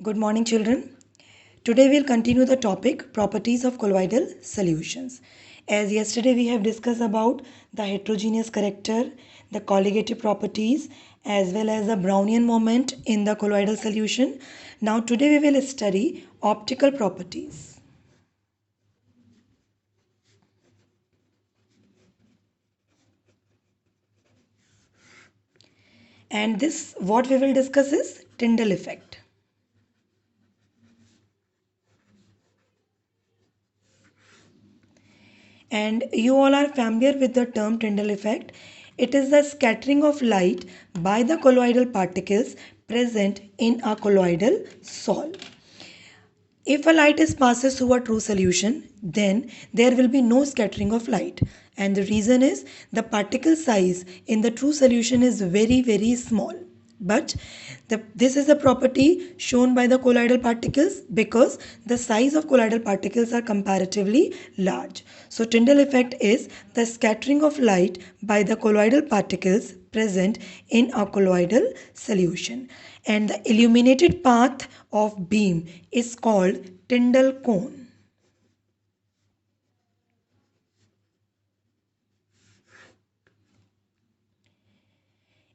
Good morning, children. Today we'll continue the topic properties of colloidal solutions. As yesterday we have discussed about the heterogeneous character, the colligative properties, as well as the Brownian moment in the colloidal solution. Now today we will study optical properties. And this what we will discuss is Tyndall effect. And you all are familiar with the term Tyndall effect. It is the scattering of light by the colloidal particles present in a colloidal sol. If a light is passes through a true solution, then there will be no scattering of light. And the reason is the particle size in the true solution is very small. But this is a property shown by the colloidal particles because the size of colloidal particles are comparatively large. So Tyndall effect is the scattering of light by the colloidal particles present in a colloidal solution. And the illuminated path of beam is called Tyndall cone.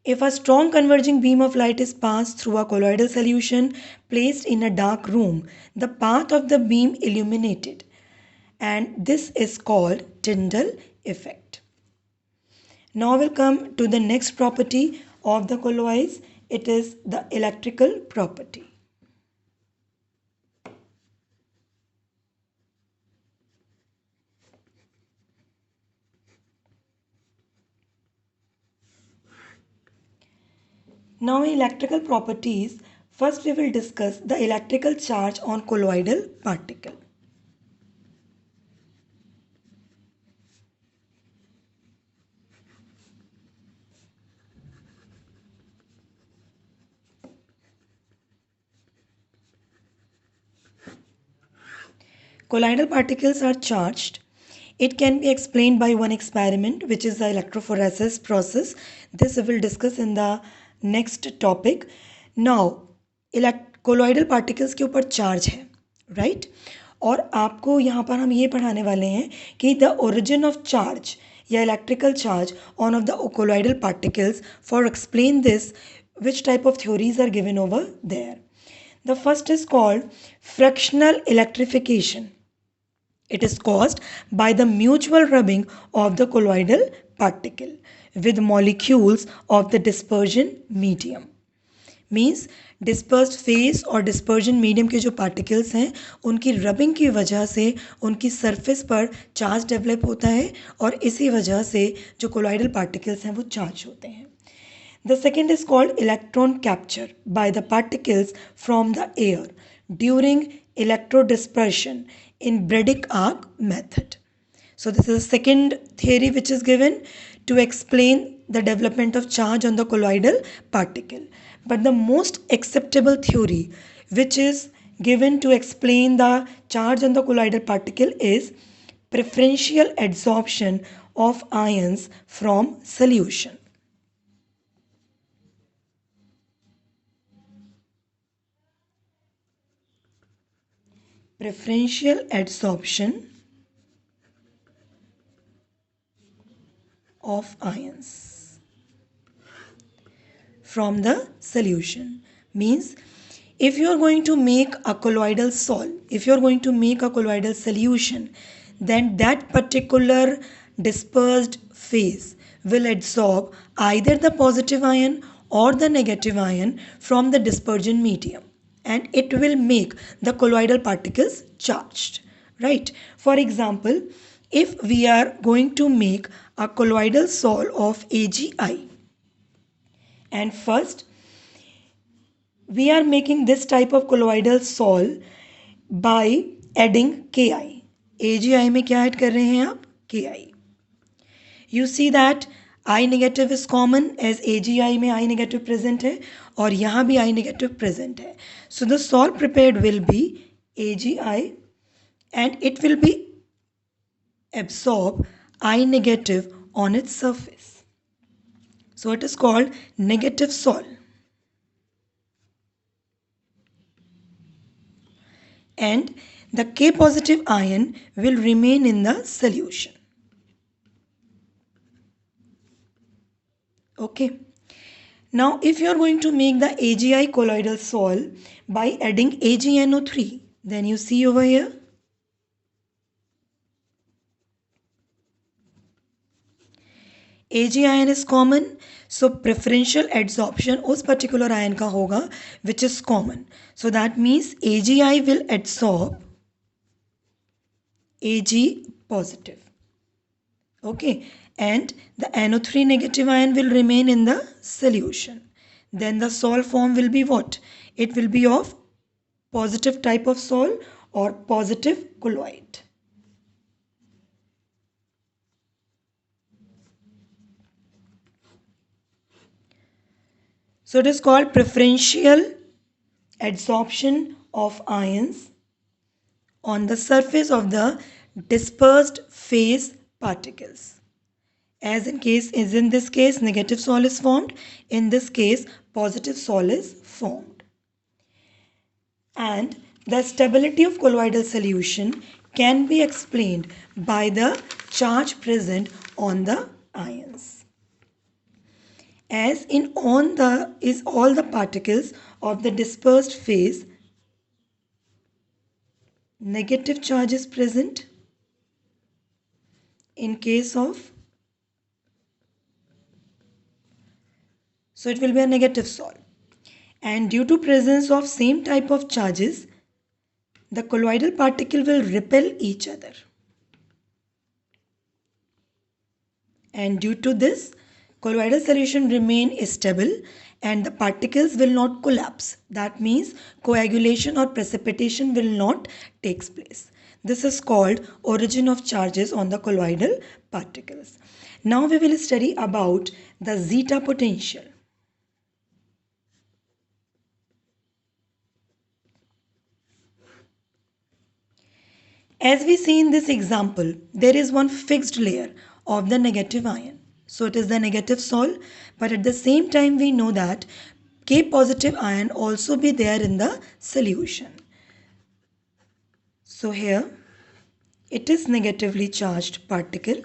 If a strong converging beam of light is passed through a colloidal solution placed in a dark room, the path of the beam illuminated, and this is called Tyndall effect. Now we'll come to the next property of the colloids. It is the electrical property. Now in electrical properties, first we will discuss the electrical charge on colloidal particle. Colloidal particles are charged. It can be explained by one experiment, which is the electrophoresis process. This we will discuss in the next topic. Now, colloidal particles के ऊपर charge है, right? और आपको यहाँ पर हम ये पढ़ाने वाले हैं कि the origin of charge या electrical charge on of the colloidal particles. For explain this, which type of theories are given over there. The first is called fractional electrification. It is caused by the mutual rubbing of the colloidal particle with molecules of the dispersion medium. Means dispersed phase और dispersion medium के जो particles हैं उनकी rubbing की वजह से उनकी surface पर charge develop होता है और इसी वजह से जो colloidal particles हैं वो charge होते हैं. The second is called electron capture by the particles from the air during electrodispersion in Bragg arc method. So this is the second theory which is given to explain the development of charge on the colloidal particle. But the most acceptable theory which is given to explain the charge on the colloidal particle is preferential adsorption of ions from solution. Preferential adsorption of ions from the solution means if you are going to make a colloidal sol, if you are going to make a colloidal solution, then that particular dispersed phase will adsorb either the positive ion or the negative ion from the dispersion medium, and it will make the colloidal particles charged, right? For example, if we are going to make a colloidal sol of AgI, and first we are making this type of colloidal sol by adding Ki. AgI में क्या add कर रहे हैं आप? Ki. You see that I negative is common as AgI में I negative present है और यहाँ भी I negative present है. So the sol prepared will be AgI and it will be absorb I negative on its surface. So it is called negative sol. and the K positive ion will remain in the solution. Okay. Now if you are going to make the AgI colloidal sol by adding AgNO3, then you see over here, Ag ion is common, so preferential adsorption उस particular ion का होगा which is common. So that means AgI will adsorb Ag positive. Okay, and the NO3 negative ion will remain in the solution. Then the sol form will be what? It will be of positive type of sol or positive colloid. So it is called preferential adsorption of ions on the surface of the dispersed phase particles. As in this case, negative sol is formed. In this case, positive sol is formed. And the stability of colloidal solution can be explained by the charge present on the ions. As in on the is all the particles of the dispersed phase, negative charge is present. In case of, so it will be a negative sol. And due to presence of same type of charges, the colloidal particle will repel each other. And due to this, colloidal solution remain stable and the particles will not collapse. That means coagulation or precipitation will not take place. This is called origin of charges on the colloidal particles. Now we will study about the zeta potential. As we see in this example, there is one fixed layer of the negative ion. So it is the negative sol, but at the same time we know that K positive ion also be there in the solution. So here it is negatively charged particle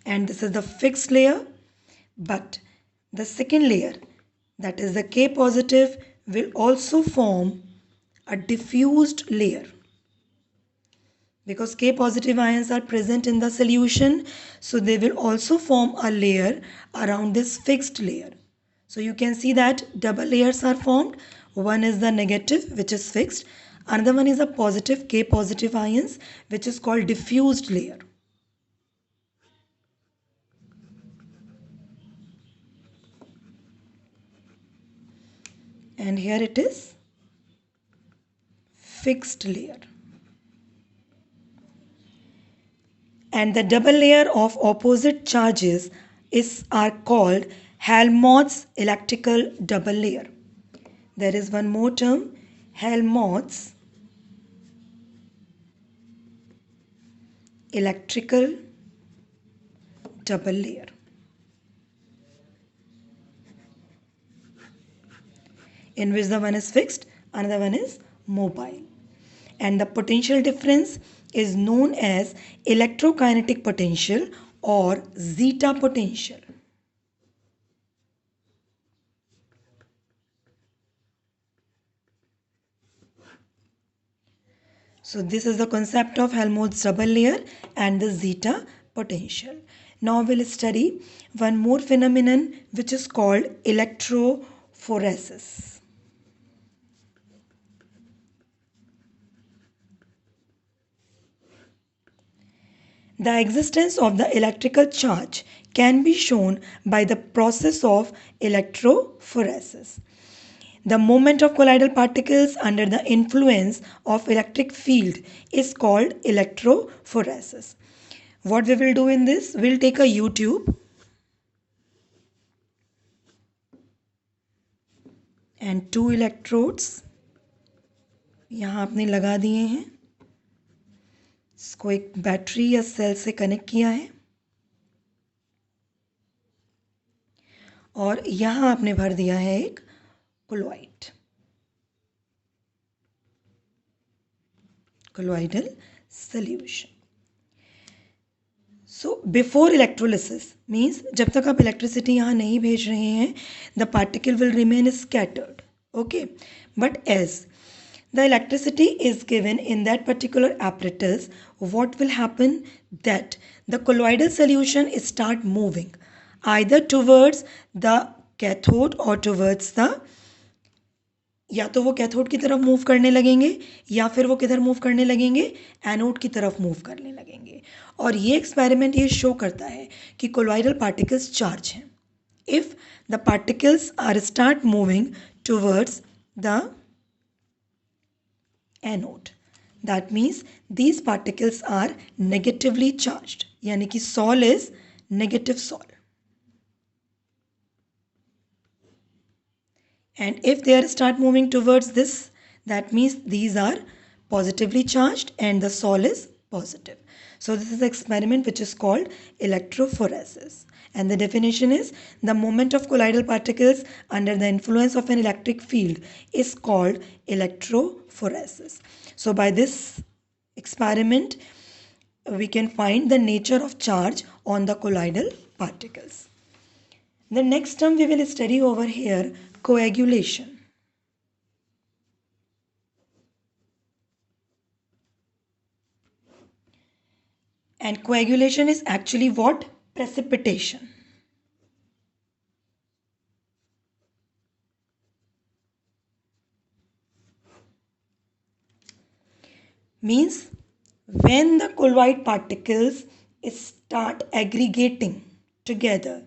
and this is the fixed layer, but the second layer, that is the K positive, will also form a diffused layer. Because K positive ions are present in the solution, so they will also form a layer around this fixed layer. So you can see that double layers are formed. One is the negative, which is fixed. Another one is a positive, K positive ions, which is called diffused layer. And here it is fixed layer. And the double layer of opposite charges are called Helmholtz electrical double layer. There is one more term, Helmholtz electrical double layer. In which the one is fixed, another one is mobile. And the potential difference is known as electrokinetic potential or zeta potential. So this is the concept of Helmholtz double layer and the zeta potential. Now we'll study one more phenomenon which is called electrophoresis. The existence of the electrical charge can be shown by the process of electrophoresis. The movement of colloidal particles under the influence of electric field is called electrophoresis. What we will do in this, we'll take a U-tube and two electrodes यहाँ आपने लगा दिए हैं. इसको एक battery या cell से connect किया है और यहाँ आपने भर दिया है एक colloid. colloidal solution. So before electrolysis means जब तक आप इलेक्ट्रिसिटी यहाँ नहीं भेज रहे हैं the particle will remain scattered. Okay, but as the electricity is given in that particular apparatus, what will happen that the colloidal solution start moving either towards the cathode or towards the, या तो वो cathode की तरफ move करने लगेंगे या फिर वो किधर मूव करने लगेंगे, एनोड की तरफ मूव करने लगेंगे. और ये एक्सपेरिमेंट ये शो करता है कि कोलॉइडल पार्टिकल्स चार्ज हैं. If the particles are start moving towards the anode, that means these particles are negatively charged, यानी कि sol is negative sol. And if they start moving towards this, that means these are positively charged and the sol is positive. So this is the experiment which is called electrophoresis. And the definition is the movement of colloidal particles under the influence of an electric field is called electrophoresis. So by this experiment, we can find the nature of charge on the colloidal particles. The next term we will study over here, coagulation. And coagulation is actually what? Precipitation. Means when the colloid particles start aggregating together,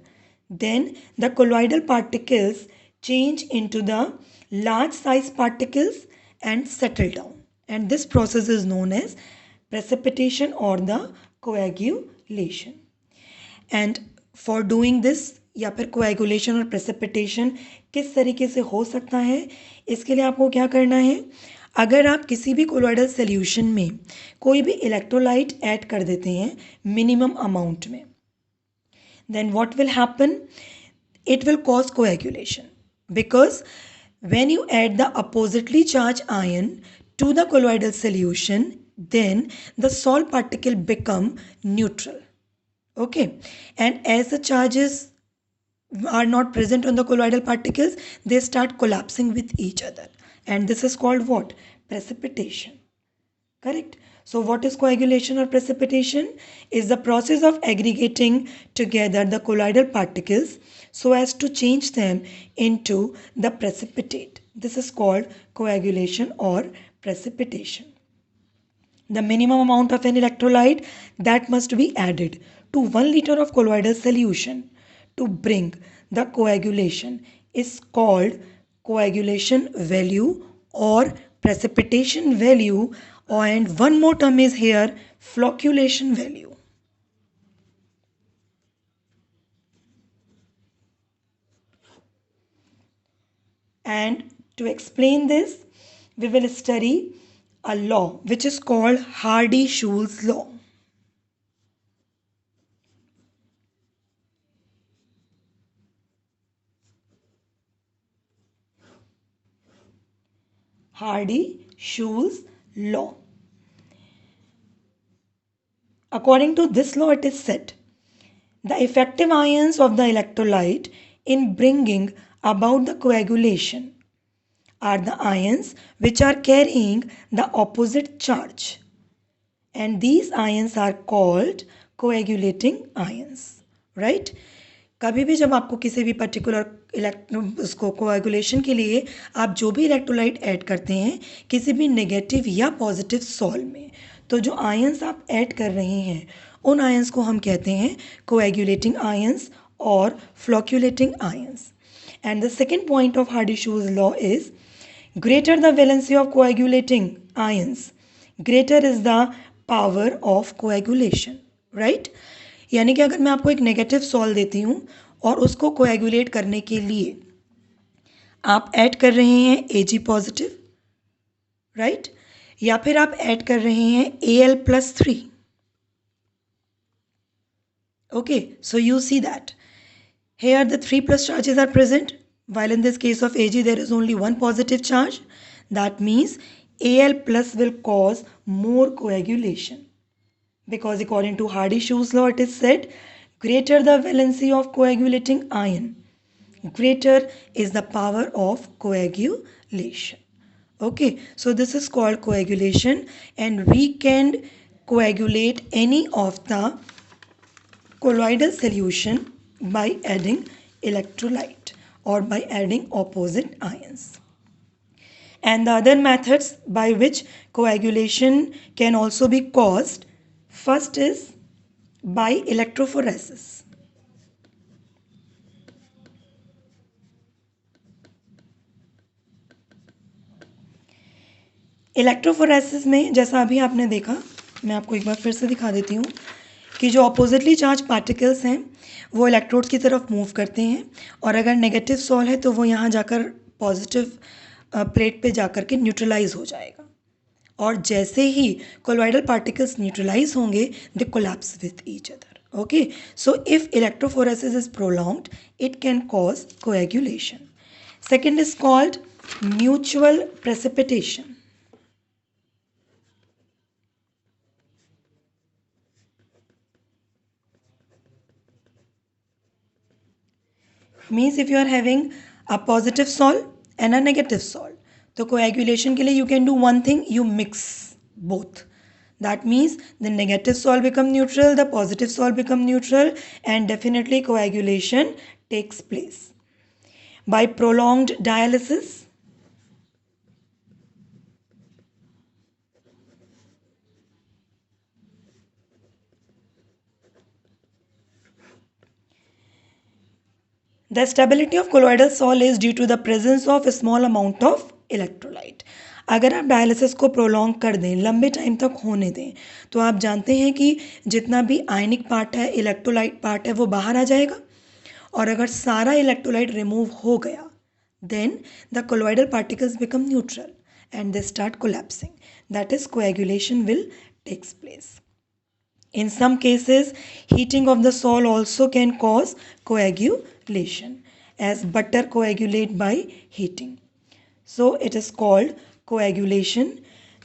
then the colloidal particles change into the large size particles and settle down, and this process is known as precipitation or the coagulation. And for doing this, या फिर coagulation और precipitation किस तरीके से हो सकता है, इसके लिए आपको क्या करना है, अगर आप किसी भी कोलॉइडल सॉल्यूशन में कोई भी इलेक्ट्रोलाइट ऐड कर देते हैं मिनिमम अमाउंट में, then what will happen, it will cause coagulation, because when you add the oppositely charged ion to the colloidal solution, then the salt particle become neutral. Okay, and as the charges are not present on the colloidal particles, they start collapsing with each other, and this is called what? Precipitation. Correct. So what is coagulation or precipitation? Is the process of aggregating together the colloidal particles so as to change them into the precipitate. This is called coagulation or precipitation. The minimum amount of an electrolyte that must be added to 1 liter of colloidal solution to bring the coagulation is called coagulation value or precipitation value, and one more term is here, flocculation value. And to explain this, we will study a law which is called Hardy-Schulze law. Hardy-Schulze law. According to this law, it is said the effective ions of the electrolyte in bringing about the coagulation are the ions which are carrying the opposite charge, and these ions are called coagulating ions. Right? कभी भी जब आपको किसी भी particular उसको coagulation के लिए आप जो भी इलेक्ट्रोलाइट ऐड करते हैं किसी भी नेगेटिव या पॉजिटिव सॉल्व में, तो जो आयंस आप ऐड कर रहे हैं उन आयंस को हम कहते हैं कोएगुलेटिंग आयंस और flocculating ions. And the second point of Hardy-Schulze law is greater the valency of coagulating ions, greater is the power of coagulation. Right? यानी कि अगर मैं आपको एक नेगेटिव सॉल्व देती हूँ और उसको कोएगुलेट करने के लिए आप ऐड कर रहे हैं Ag पॉजिटिव, राइट, या फिर आप ऐड कर रहे हैं Al+3. Okay, so you see that here the 3+ charges are present, while in this case of Ag there is only one positive charge. That means Al plus will cause more coagulation. Because according to Hardy-Shoes law, it is said, greater the valency of coagulating ion, greater is the power of coagulation. Okay, so this is called coagulation, and we can coagulate any of the colloidal solution by adding electrolyte or by adding opposite ions. And the other methods by which coagulation can also be caused, first is by electrophoresis. Electrophoresis में जैसा अभी आपने देखा, मैं आपको एक बार फिर से दिखा देती हूँ कि जो अपोजिटली चार्ज पार्टिकल्स हैं वो इलेक्ट्रोड्स की तरफ मूव करते हैं, और अगर नेगेटिव सॉल है तो वो यहाँ जाकर पॉजिटिव प्लेट पे जाकर के न्यूट्रलाइज हो जाएगा, और जैसे ही कोलॉइडल पार्टिकल्स न्यूट्रलाइज होंगे they collapse with each other. Okay, so if electrophoresis is prolonged it can cause coagulation. Second is called mutual precipitation. Means if you are having a positive salt and a negative salt, तो coagulation के लिए you can do one thing, you mix both. That means the negative salt become neutral, the positive salt become neutral, and definitely coagulation takes place. By prolonged dialysis, the stability of colloidal salt is due to the presence of a small amount of electrolyte. अगर आप dialysis को prolong कर दें, लंबे time तक होने दें, तो आप जानते हैं कि जितना भी आयनिक पार्ट है, इलेक्ट्रोलाइट पार्ट है, वो बाहर आ जाएगा, और अगर सारा इलेक्ट्रोलाइट रिमूव हो गया then the colloidal particles become neutral and they start collapsing. That is coagulation will takes place. In some cases, heating of the salt also can cause coagulation, as butter coagulate by heating. So it is called coagulation.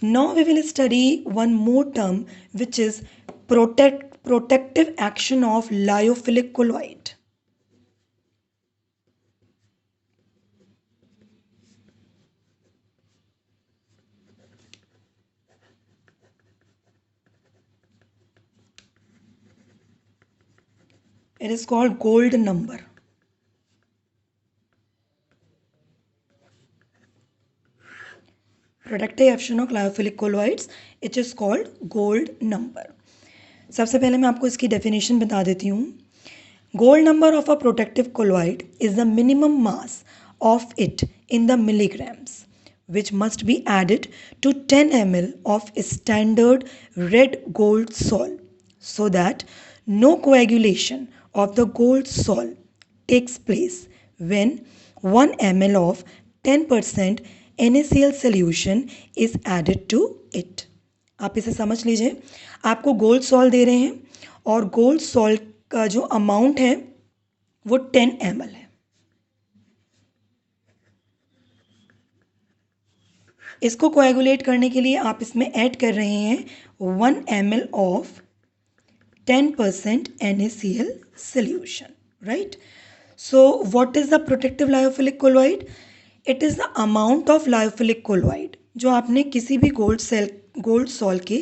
Now we will study one more term, which is protective action of lyophilic colloid. It is called gold number. Protective action of lyophilic colloids, it is called gold number. सबसे पहले मैं आपको इसकी definition बता देती हूँ. Gold number of a protective colloid is the minimum mass of it in the milligrams, which must be added to 10 ml of standard red gold salt, so that no coagulation of the gold salt takes place when 1 ml of 10% NaCl solution is added to it. आप इसे समझ लीजिए, आपको gold salt दे रहे हैं और gold salt का जो अमाउंट है वो 10 ml है. इसको कोएगुलेट करने के लिए आप इसमें ऐड कर रहे हैं 1 ml of 10% NaCl solution, right? So what is the protective lyophilic colloid? It is the amount of lyophilic colloid जो आपने किसी भी गोल्ड सॉल्ट के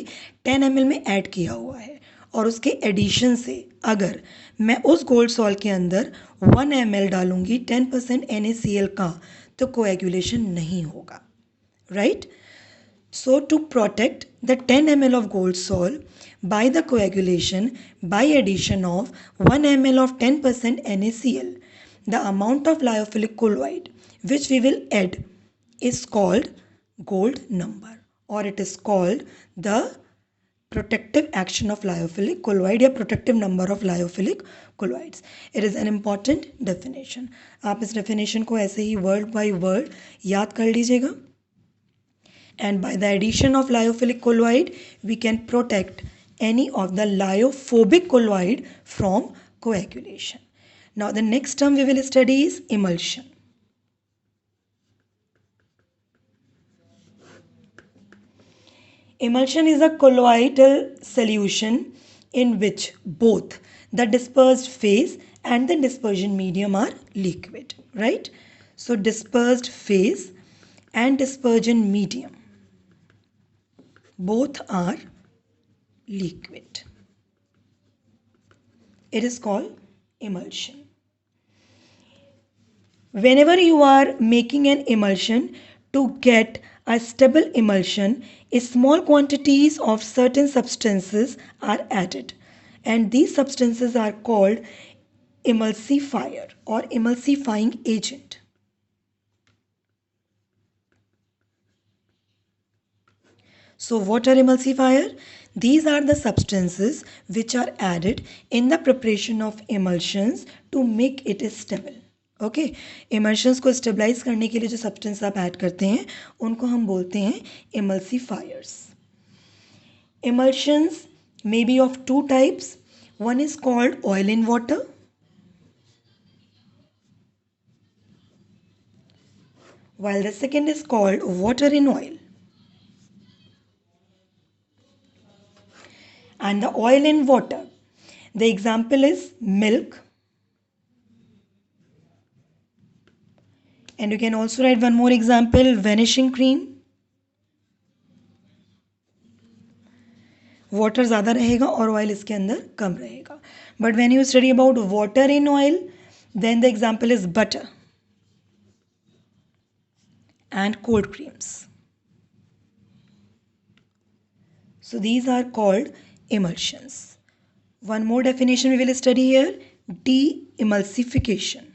10 ml में ऐड किया हुआ है, और उसके एडिशन से अगर मैं उस गोल्ड सॉल्ट के अंदर 1 ml डालूंगी 10% NaCl का, तो कोएगुलेशन नहीं होगा, right? So to protect the 10 ml of gold salt by the coagulation by addition of 1 ml of 10% NaCl, the amount of lyophilic colloid which we will add is called gold number, or it is called the protective action of lyophilic colloid या protective number of lyophilic colloids. It is an important definition. आप इस definition को ऐसे ही word by word याद कर लीजिएगा. And by the addition of lyophilic colloid, we can protect any of the lyophobic colloid from coagulation. Now the next term we will study is emulsion. Emulsion is a colloidal solution in which both the dispersed phase and the dispersion medium are liquid, right? So dispersed phase and dispersion medium both are liquid. It is called emulsion. Whenever you are making an emulsion, to get a stable emulsion, small quantities of certain substances are added, and these substances are called emulsifier or emulsifying agent. So what are emulsifier? These are the substances which are added in the preparation of emulsions to make it stable. Okay, emulsions को stabilise करने के लिए जो substance आप add करते हैं उनको हम बोलते हैं emulsifiers. Emulsions may be of two types. One is called oil in water, while the second is called water in oil. And the oil in water, the example is milk. And you can also write one more example, vanishing cream. Water ज़्यादा रहेगा और oil इसके अंदर कम रहेगा. But when you study about water in oil, then the example is butter and cold creams. So these are called emulsions. One more definition we will study here, de-emulsification.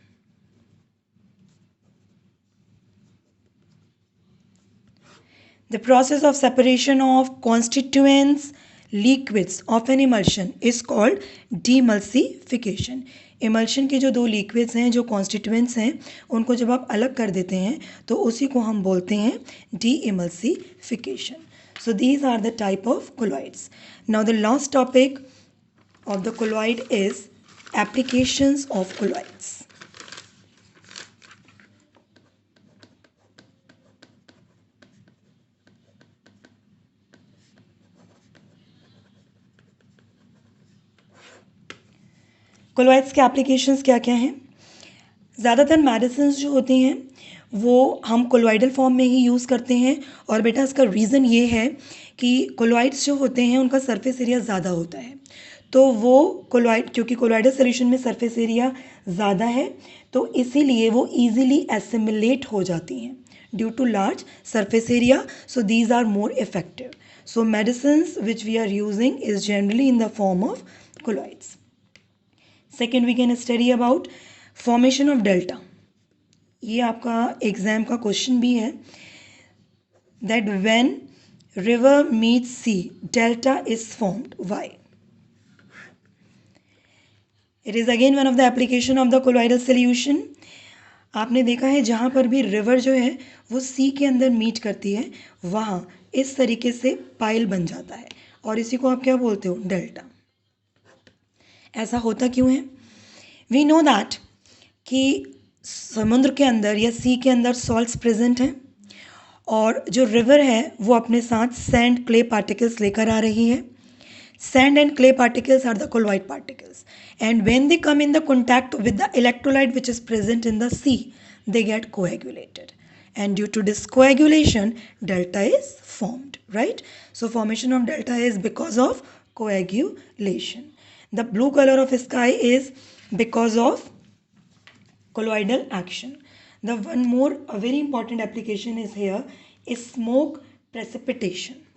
The process of separation of constituents liquids of an emulsion is called de-emulsification. Emulsion के जो दो liquids हैं, जो constituents हैं, उनको जब आप अलग कर देते हैं तो उसी को हम बोलते हैं de-emulsification. So these are the type of colloids. Now the last topic of the colloid is applications of colloids. Colloids के एप्लीकेशंस क्या क्या हैं? ज़्यादातर मेडिसिन जो होती हैं वो हम कोलॉइडल फॉर्म में ही यूज़ करते हैं. और बेटा इसका रीज़न ये है कि कोलॉइड्स जो होते हैं उनका सरफेस एरिया ज़्यादा होता है. तो वो कोलॉइड, क्योंकि कोलॉइडल सोल्यूशन में सरफेस एरिया ज़्यादा है तो इसीलिए वो ईजिली एसिमिलेट हो जाती हैं due to large surface area. So these are more effective. So medicines which we are using is generally in the form of colloids. Second we can study about formation of delta. ये आपका exam का question भी है, that when river meets sea delta is formed, why? It is again one of the application of the colloidal solution. आपने देखा है जहाँ पर भी रिवर जो है वो सी के अंदर मीट करती है वहाँ इस तरीके से पाइल बन जाता है और इसी को आप क्या बोलते हो? डेल्टा. ऐसा होता क्यों है? वी नो दैट कि समुद्र के अंदर या सी के अंदर सॉल्ट्स प्रेजेंट हैं और जो रिवर है वो अपने साथ सैंड क्ले पार्टिकल्स लेकर आ रही है. Sand and clay particles are the colloid particles, and when they come in the contact with the electrolyte which is present in the sea, they get coagulated, and due to this coagulation delta is formed, right? So formation of delta is because of coagulation. The blue color of sky is because of colloidal action. The one more a very important application is here is smoke precipitation.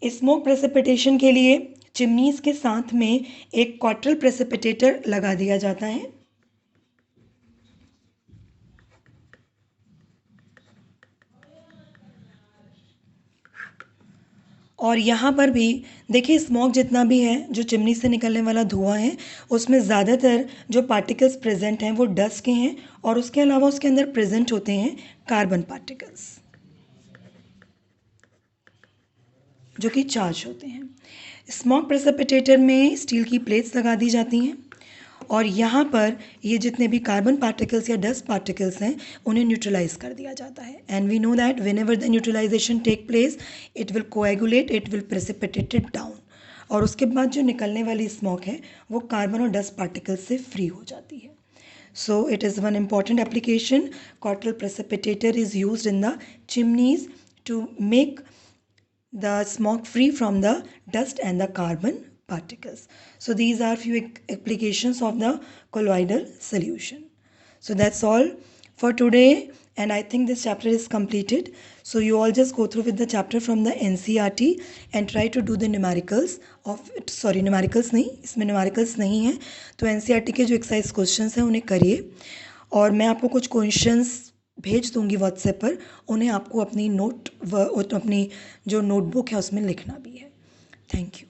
Smoke precipitation के लिए chimneys के साथ में एक quartile precipitator लगा दिया जाता है और यहाँ पर भी देखिए स्मोक जितना भी है, जो चिमनी से निकलने वाला धुआं है उसमें ज़्यादातर जो पार्टिकल्स प्रेजेंट हैं वो डस्ट के हैं और उसके अलावा उसके अंदर प्रेजेंट होते हैं कार्बन पार्टिकल्स जो कि चार्ज होते हैं. स्मोक प्रेसिपिटेटर में स्टील की प्लेट्स लगा दी जाती हैं और यहाँ पर ये जितने भी कार्बन पार्टिकल्स या डस्ट पार्टिकल्स हैं उन्हें न्यूट्रलाइज कर दिया जाता है। And we know that whenever the neutralisation take place it will coagulate, it will precipitate it down, और उसके बाद जो निकलने वाली स्मोक है वो कार्बन और डस्ट पार्टिकल्स से फ्री हो जाती है। So it is one important application. Cottrell precipitator is used in the chimneys to make the smoke free from the dust and the carbon particles. So these are few applications of the colloidal solution. So that's all for today, and I think this chapter is completed. So you all just go through with the chapter from the NCERT and try to do the numericals of it. Sorry, numericals नहीं, इसमें numericals नहीं है, तो NCERT के जो exercise questions हैं उन्हें करिए, और मैं आपको कुछ क्वेश्चंस भेज दूंगी व्हाट्सएप पर, उन्हें आपको अपनी जो नोटबुक है उसमें लिखना भी है। Thank you.